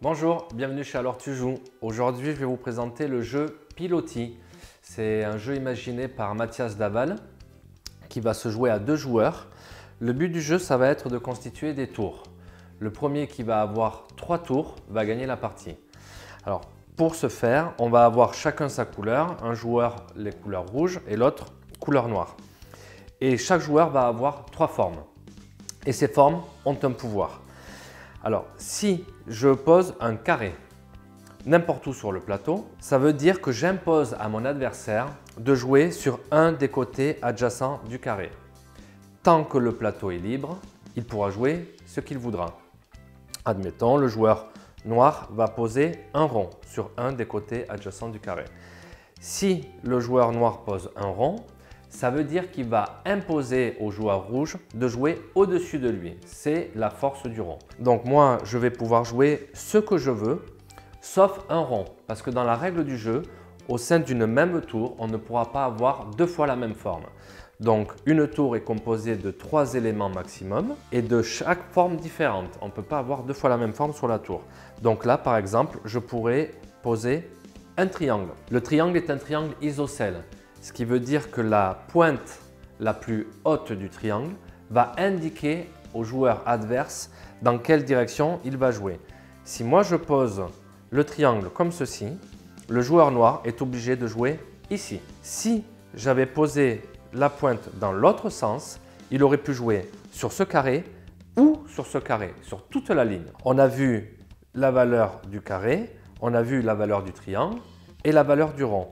Bonjour, bienvenue chez Alors tu joues. Aujourd'hui, je vais vous présenter le jeu Pilotis. C'est un jeu imaginé par Mathias Daval qui va se jouer à 2 joueurs. Le but du jeu, ça va être de constituer des tours. Le premier qui va avoir 3 tours va gagner la partie. Alors, pour ce faire, on va avoir chacun sa couleur. Un joueur les couleurs rouges et l'autre couleur noire. Et chaque joueur va avoir 3 formes. Et ces formes ont un pouvoir. Alors, si je pose un carré n'importe où sur le plateau, ça veut dire que j'impose à mon adversaire de jouer sur un des côtés adjacents du carré. Tant que le plateau est libre, il pourra jouer ce qu'il voudra. Admettons, le joueur noir va poser un rond sur un des côtés adjacents du carré. Si le joueur noir pose un rond, ça veut dire qu'il va imposer au joueur rouge de jouer au-dessus de lui. C'est la force du rond. Donc moi, je vais pouvoir jouer ce que je veux, sauf un rond. Parce que dans la règle du jeu, au sein d'une même tour, on ne pourra pas avoir 2 fois la même forme. Donc une tour est composée de 3 éléments maximum et de chaque forme différente. On ne peut pas avoir 2 fois la même forme sur la tour. Donc là, par exemple, je pourrais poser un triangle. Le triangle est un triangle isocèle. Ce qui veut dire que la pointe la plus haute du triangle va indiquer au joueur adverse dans quelle direction il va jouer. Si moi je pose le triangle comme ceci, le joueur noir est obligé de jouer ici. Si j'avais posé la pointe dans l'autre sens, il aurait pu jouer sur ce carré ou sur ce carré, sur toute la ligne. On a vu la valeur du carré, on a vu la valeur du triangle et la valeur du rond.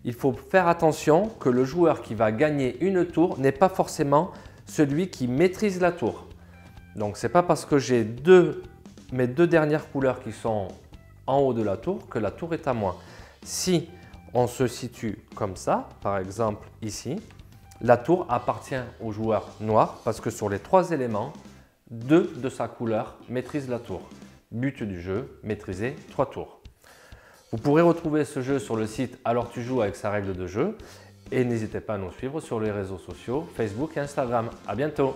Il faut faire attention que le joueur qui va gagner une tour n'est pas forcément celui qui maîtrise la tour. Donc ce n'est pas parce que j'ai mes deux dernières couleurs qui sont en haut de la tour que la tour est à moi. Si on se situe comme ça, par exemple ici, la tour appartient au joueur noir parce que sur les 3 éléments, 2 de sa couleur maîtrisent la tour. But du jeu, maîtriser 3 tours. Vous pourrez retrouver ce jeu sur le site Alors tu joues avec sa règle de jeu et n'hésitez pas à nous suivre sur les réseaux sociaux Facebook et Instagram. À bientôt!